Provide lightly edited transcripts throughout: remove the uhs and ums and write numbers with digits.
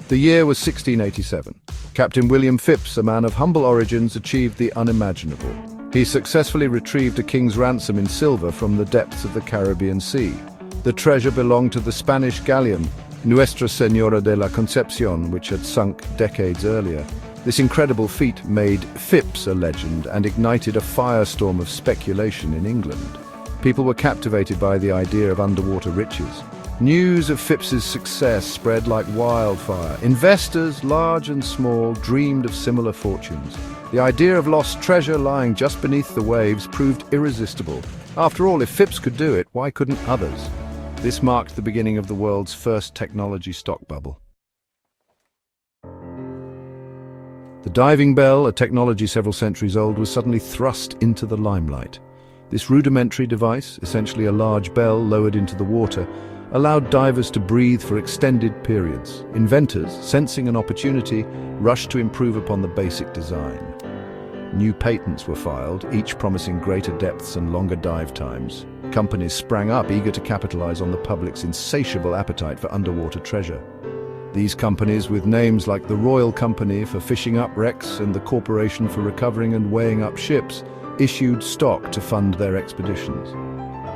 The year was 1687. Captain William Phipps, a man of humble origins, achieved the unimaginable. He successfully retrieved a king's ransom in silver from the depths of the Caribbean Sea. The treasure belonged to the Spanish galleon, Nuestra Señora de la Concepción, which had sunk decades earlier. This incredible feat made Phipps a legend and ignited a firestorm of speculation in England. People were captivated by the idea of underwater riches. News of Phipps's success spread like wildfire. Investors, large and small, dreamed of similar fortunes. The idea of lost treasure lying just beneath the waves proved irresistible. After all, if Phipps could do it, why couldn't others? This marked the beginning of the world's first technology stock bubble. The diving bell, a technology several centuries old, was suddenly thrust into the limelight. This rudimentary device, essentially a large bell lowered into the water, allowed divers to breathe for extended periods. Inventors, sensing an opportunity, rushed to improve upon the basic design. New patents were filed, each promising greater depths and longer dive times. Companies sprang up, eager to capitalize on the public's insatiable appetite for underwater treasure. These companies, with names like the Royal Company for fishing up wrecks and the Corporation for recovering and weighing up ships, issued stock to fund their expeditions.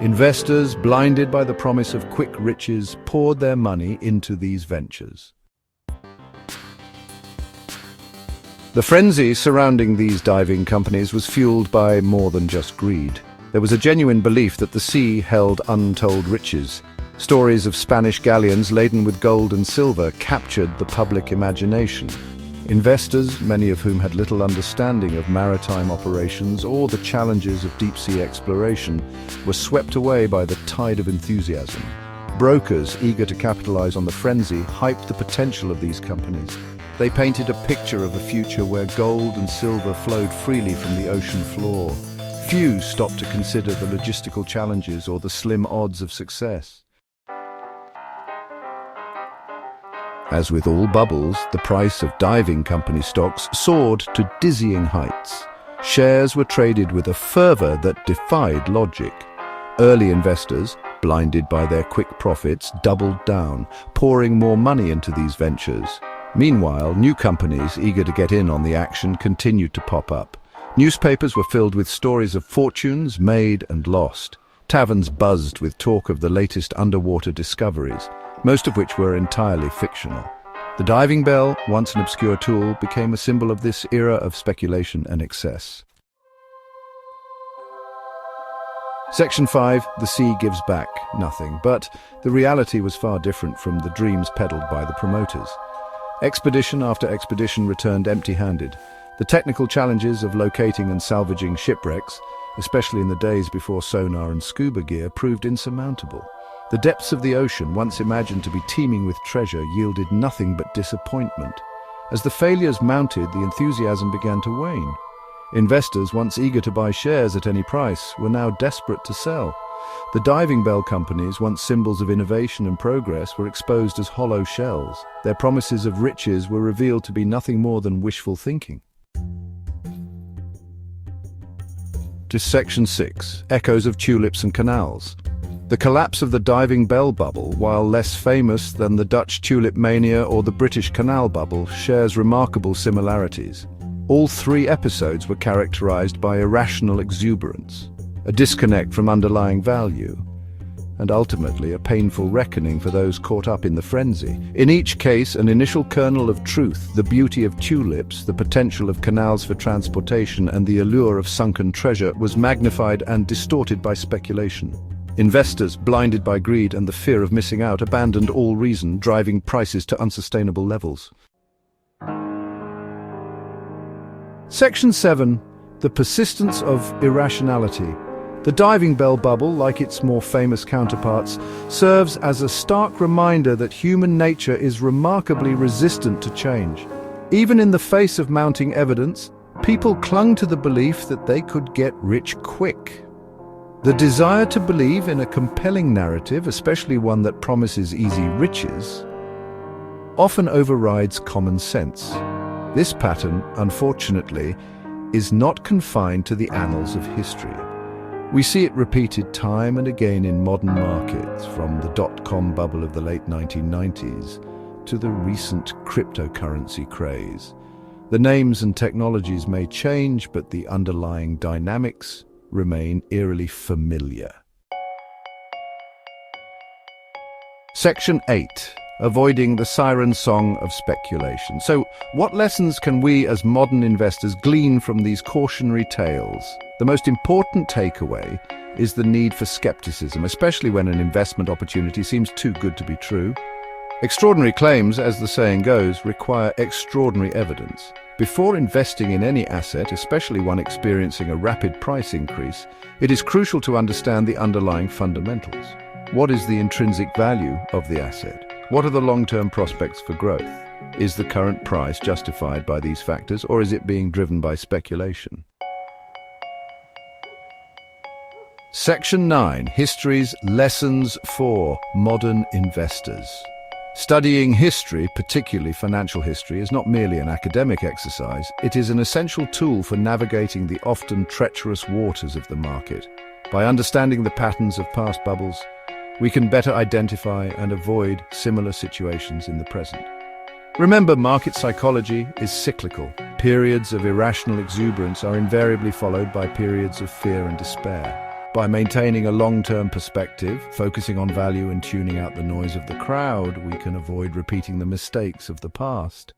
Investors, blinded by the promise of quick riches, poured their money into these ventures. The frenzy surrounding these diving companies was fueled by more than just greed. There was a genuine belief that the sea held untold riches. Stories of Spanish galleons laden with gold and silver captured the public imagination. Investors, many of whom had little understanding of maritime operations or the challenges of deep-sea exploration, were swept away by the tide of enthusiasm. Brokers, eager to capitalize on the frenzy, hyped the potential of these companies. They painted a picture of a future where gold and silver flowed freely from the ocean floor. Few stopped to consider the logistical challenges or the slim odds of success. As with all bubbles, the price of diving company stocks soared to dizzying heights. Shares were traded with a fervor that defied logic. Early investors, blinded by their quick profits, doubled down, pouring more money into these ventures. Meanwhile, new companies eager to get in on the action continued to pop up. Newspapers were filled with stories of fortunes made and lost. Taverns buzzed with talk of the latest underwater discoveries, most of which were entirely fictional. The diving bell, once an obscure tool, became a symbol of this era of speculation and excess. Section 5, the sea gives back nothing, but the reality was far different from the dreams peddled by the promoters. Expedition after expedition returned empty-handed. The technical challenges of locating and salvaging shipwrecks, especially in the days before sonar and scuba gear, proved insurmountable. The depths of the ocean, once imagined to be teeming with treasure, yielded nothing but disappointment. As the failures mounted, the enthusiasm began to wane. Investors, once eager to buy shares at any price, were now desperate to sell. The diving bell companies, once symbols of innovation and progress, were exposed as hollow shells. Their promises of riches were revealed to be nothing more than wishful thinking. To Section 6, echoes of tulips and canals. The collapse of the diving bell bubble, while less famous than the Dutch Tulip Mania or the British Canal Bubble, shares remarkable similarities. All three episodes were characterized by irrational exuberance, a disconnect from underlying value, and ultimately a painful reckoning for those caught up in the frenzy. In each case, an initial kernel of truth, the beauty of tulips, the potential of canals for transportation, and the allure of sunken treasure, was magnified and distorted by speculation. Investors, blinded by greed and the fear of missing out, abandoned all reason, driving prices to unsustainable levels. Section 7. The persistence of irrationality. The diving bell bubble, like its more famous counterparts, serves as a stark reminder that human nature is remarkably resistant to change. Even in the face of mounting evidence, people clung to the belief that they could get rich quick. The desire to believe in a compelling narrative, especially one that promises easy riches, often overrides common sense. This pattern, unfortunately, is not confined to the annals of history. We see it repeated time and again in modern markets, from the dot-com bubble of the late 1990s to the recent cryptocurrency craze. The names and technologies may change, but the underlying dynamics remain eerily familiar. Section 8. Avoiding the siren song of speculation. So, what lessons can we as modern investors glean from these cautionary tales? The most important takeaway is the need for skepticism, especially when an investment opportunity seems too good to be true. Extraordinary claims, as the saying goes, require extraordinary evidence. Before investing in any asset, especially one experiencing a rapid price increase, it is crucial to understand the underlying fundamentals. What is the intrinsic value of the asset? What are the long-term prospects for growth? Is the current price justified by these factors, or is it being driven by speculation? Section 9. History's lessons for modern investors. Studying history, particularly financial history, is not merely an academic exercise. It is an essential tool for navigating the often treacherous waters of the market. By understanding the patterns of past bubbles, we can better identify and avoid similar situations in the present. Remember, market psychology is cyclical. Periods of irrational exuberance are invariably followed by periods of fear and despair. By maintaining a long-term perspective, focusing on value and tuning out the noise of the crowd, we can avoid repeating the mistakes of the past.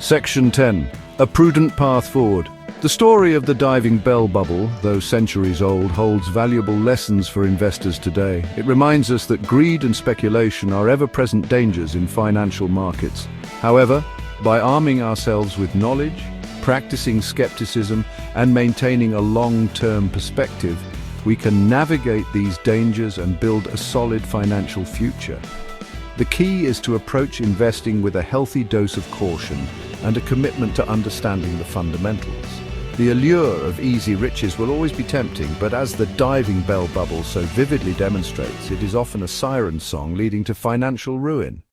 Section 10. A prudent path forward. The story of the diving bell bubble, though centuries old, holds valuable lessons for investors today. It reminds us that greed and speculation are ever-present dangers in financial markets. However, by arming ourselves with knowledge, practicing skepticism, and maintaining a long-term perspective, we can navigate these dangers and build a solid financial future. The key is to approach investing with a healthy dose of caution and a commitment to understanding the fundamentals. The allure of easy riches will always be tempting, but as the diving bell bubble so vividly demonstrates, it is often a siren song leading to financial ruin.